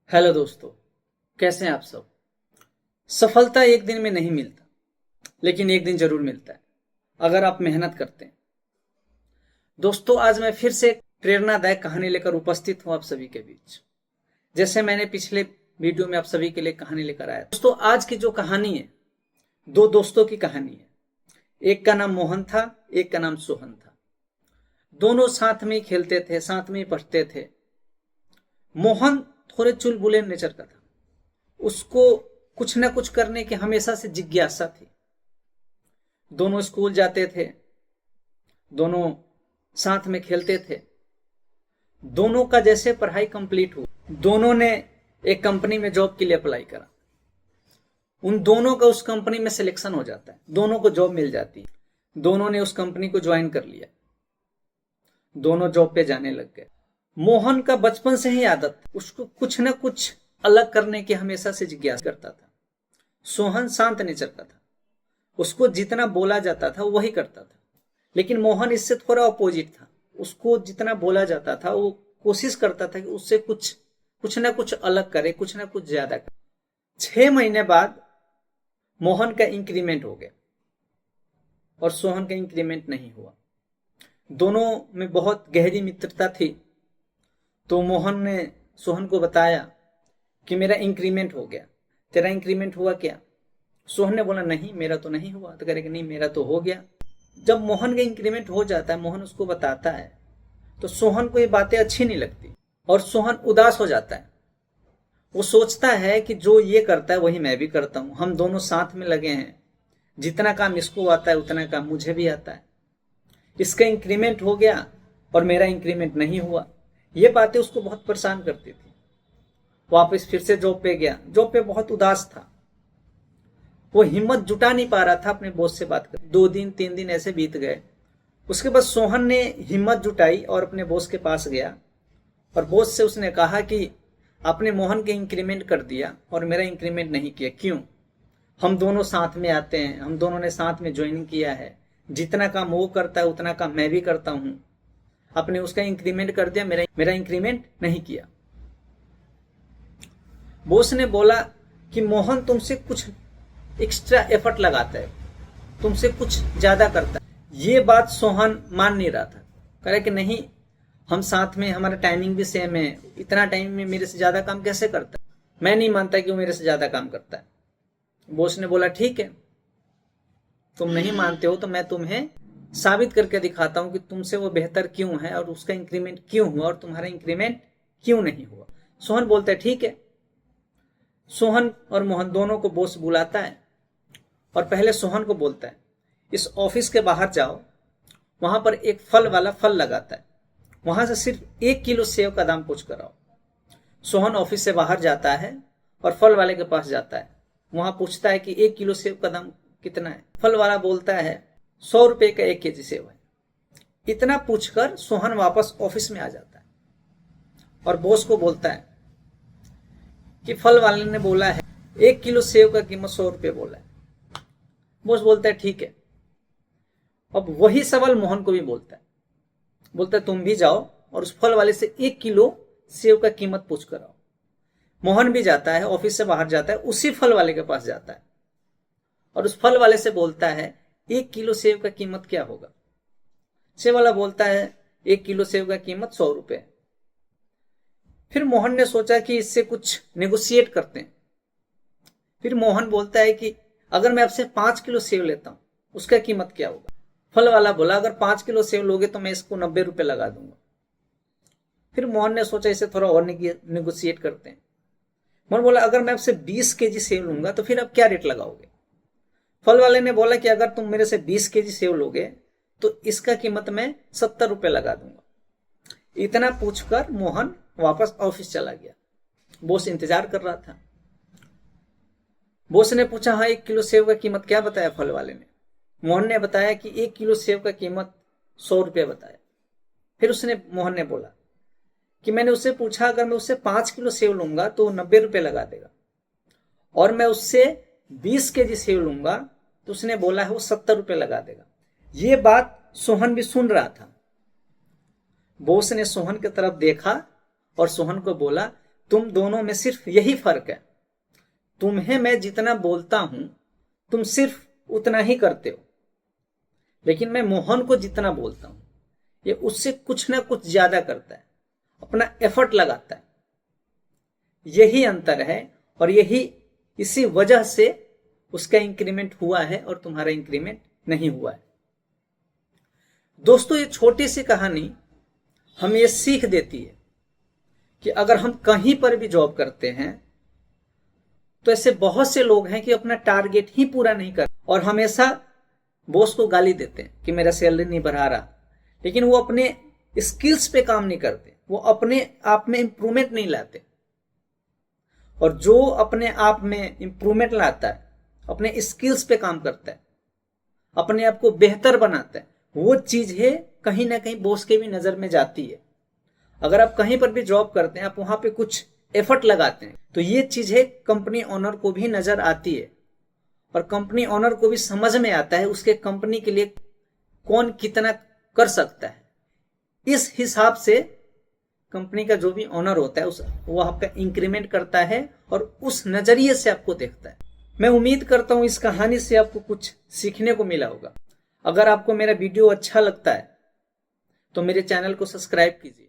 Hello दोस्तों, कैसे हैं आप सब। सफलता एक दिन में नहीं मिलता, लेकिन एक दिन जरूर मिलता है अगर आप मेहनत करते हैं। दोस्तों, आज मैं फिर से एक प्रेरणादायक कहानी लेकर उपस्थित हूं आप सभी के बीच। जैसे मैंने पिछले वीडियो में आप सभी के लिए कहानी लेकर आया। दोस्तों, आज की जो कहानी है, दो दोस्तों की कहानी है। एक का नाम मोहन था, एक का नाम सोहन था। दोनों साथ में ही खेलते थे, साथ में ही पढ़ते थे। मोहन थोड़े चुलबुले नेचर का था। उसको कुछ ना कुछ करने की हमेशा से जिज्ञासा थी। दोनों स्कूल जाते थे, दोनों साथ में खेलते थे। दोनों का जैसे पढ़ाई कंप्लीट हुआ, दोनों ने एक कंपनी में जॉब के लिए अप्लाई करा। उन दोनों का उस कंपनी में सिलेक्शन हो जाता है, दोनों को जॉब मिल जाती है। दोनों ने उस कंपनी को ज्वाइन कर लिया, दोनों जॉब पे जाने लग गए। मोहन का बचपन से ही आदत था, उसको कुछ ना कुछ अलग करने की हमेशा से जिज्ञासा करता था। सोहन शांत नेचर का था, उसको जितना बोला जाता था वही करता था। लेकिन मोहन इससे थोड़ा अपोजिट था। उसको जितना बोला जाता था वो कोशिश करता था कि उससे कुछ ना कुछ अलग करे, कुछ ना कुछ ज्यादा करे। 6 महीने बाद मोहन का इंक्रीमेंट हो गया और सोहन का इंक्रीमेंट नहीं हुआ। दोनों में बहुत गहरी मित्रता थी। तो मोहन ने सोहन को बताया कि मेरा इंक्रीमेंट हो गया, तेरा इंक्रीमेंट हुआ क्या। सोहन ने बोला नहीं, मेरा तो नहीं हुआ। तो कह रहे कि नहीं, मेरा तो हो गया। जब मोहन का इंक्रीमेंट हो जाता है, मोहन उसको बताता है, तो सोहन को ये बातें अच्छी नहीं लगती और सोहन उदास हो जाता है। वो सोचता है कि जो ये करता है वही मैं भी करता हूं, हम दोनों साथ में लगे हैं। जितना काम इसको आता है उतना काम मुझे भी आता है। इसका इंक्रीमेंट हो गया और मेरा इंक्रीमेंट नहीं हुआ। ये बातें उसको बहुत परेशान करती थी। वापस फिर से जॉब पे गया। जॉब पे बहुत उदास था। वो हिम्मत जुटा नहीं पा रहा था अपने बॉस से बात कर। 2 दिन 3 दिन ऐसे बीत गए। उसके बाद सोहन ने हिम्मत जुटाई और अपने बॉस के पास गया और बॉस से उसने कहा कि आपने मोहन के इंक्रीमेंट कर दिया और मेरा इंक्रीमेंट नहीं किया, क्यों। हम दोनों साथ में आते हैं, हम दोनों ने साथ में ज्वाइनिंग किया है। जितना काम वो करता है उतना काम मैं भी करता हूं। आपने उसका इंक्रीमेंट कर दिया, मेरा इंक्रीमेंट नहीं किया। बॉस ने बोला कि मोहन तुमसे कुछ एक्स्ट्रा एफर्ट लगाता है, तुमसे कुछ ज्यादा करता है। ये बात सोहन मान नहीं रहा था। कह रहा कि नहीं, हम साथ में, हमारा टाइमिंग भी सेम है, इतना टाइम में मेरे से ज्यादा काम कैसे करता है। मैं नहीं मानता कि वो मेरे से ज्यादा काम करता है। बॉस ने बोला ठीक है, तुम नहीं मानते हो तो मैं तुम्हें साबित करके दिखाता हूं कि तुमसे वो बेहतर क्यों है और उसका इंक्रीमेंट क्यों हुआ और तुम्हारा इंक्रीमेंट क्यों नहीं हुआ। सोहन बोलता है ठीक है। सोहन और मोहन दोनों को बॉस बुलाता है और पहले सोहन को बोलता है इस ऑफिस के बाहर जाओ, वहां पर एक फल वाला फल लगाता है, वहां से सिर्फ 1 किलो सेव का दाम पूछ कर आओ। सोहन ऑफिस से बाहर जाता है और फल वाले के पास जाता है। वहां पूछता है कि 1 किलो सेव का दाम कितना है। फल वाला बोलता है 100 रुपए का 1 केजी सेव है। इतना पूछकर सोहन वापस ऑफिस में आ जाता है और बॉस को बोलता है कि फल वाले ने बोला है 1 किलो सेव का कीमत 100 रुपए बोला है। बॉस बोलता है ठीक है। अब वही सवाल मोहन को भी बोलता है तुम भी जाओ और उस फल वाले से 1 किलो सेव का कीमत पूछ कर आओ। मोहन भी जाता है, ऑफिस से बाहर जाता है, उसी फल वाले के पास जाता है और उस फल वाले से बोलता है 1 किलो सेव का कीमत क्या होगा। सेव वाला बोलता है 1 किलो सेव का कीमत 100 रुपए। फिर मोहन ने सोचा कि इससे कुछ नेगोशिएट करते हैं। फिर मोहन बोलता है कि अगर मैं आपसे 5 किलो सेव लेता हूं, उसका कीमत क्या होगा। फल वाला बोला अगर 5 किलो सेव लोगे तो मैं इसको 90 रुपए लगा दूंगा। फिर मोहन ने सोचा इसे थोड़ा और नेगोशिएट करते हैं। मोहन बोला अगर मैं आपसे 20 केजी सेव लूंगा तो फिर आप क्या रेट लगाओगे। फल वाले ने बोला कि अगर तुम मेरे से 20 केजी सेव लोगे तो इसका कीमत मैं 70 रुपए लगा दूंगा। इतना पूछकर मोहन वापस ऑफिस चला गया। बॉस इंतजार कर रहा था। बॉस ने पूछा हाँ 1 किलो सेव का कीमत क्या बताया फल वाले ने। मोहन ने बताया कि 1 किलो सेव का कीमत 100 रुपया बताया। फिर मोहन ने बोला कि मैंने उससे पूछा अगर मैं उससे 5 किलो सेव लूंगा तो 90 रुपए लगा देगा और मैं उससे 20 केजी सेव लूंगा तो उसने बोला है वो 70 रुपए लगा देगा। ये बात सोहन भी सुन रहा था। बॉस ने सोहन की तरफ देखा और सोहन को बोला तुम दोनों में सिर्फ यही फर्क है, तुम्हें मैं जितना बोलता हूं तुम सिर्फ उतना ही करते हो, लेकिन मैं मोहन को जितना बोलता हूं ये उससे कुछ ना कुछ ज्यादा करता है, अपना एफर्ट लगाता है। यही अंतर है और यही इसी वजह से उसका इंक्रीमेंट हुआ है और तुम्हारा इंक्रीमेंट नहीं हुआ है। दोस्तों, ये छोटी सी कहानी हमें ये सीख देती है कि अगर हम कहीं पर भी जॉब करते हैं तो ऐसे बहुत से लोग हैं कि अपना टारगेट ही पूरा नहीं कर और हमेशा बॉस को गाली देते हैं कि मेरा सैलरी नहीं बढ़ा रहा, लेकिन वो अपने स्किल्स पे काम नहीं करते, वो अपने आप में इंप्रूवमेंट नहीं लाते। और जो अपने आप में इंप्रूवमेंट लाता है, अपने स्किल्स पे काम करता है, अपने आप को बेहतर बनाता है, वो चीज है कहीं ना कहीं बॉस के भी नजर में जाती है। अगर आप कहीं पर भी जॉब करते हैं, आप वहां पे कुछ एफर्ट लगाते हैं, तो ये चीज है कंपनी ओनर को भी नजर आती है और कंपनी ओनर को भी समझ में आता है उसके कंपनी के लिए कौन कितना कर सकता है। इस हिसाब से कंपनी का जो भी ओनर होता है वो आपका इंक्रीमेंट करता है और उस नजरिए से आपको देखता है। मैं उम्मीद करता हूं इस कहानी से आपको कुछ सीखने को मिला होगा। अगर आपको मेरा वीडियो अच्छा लगता है तो मेरे चैनल को सब्सक्राइब कीजिए।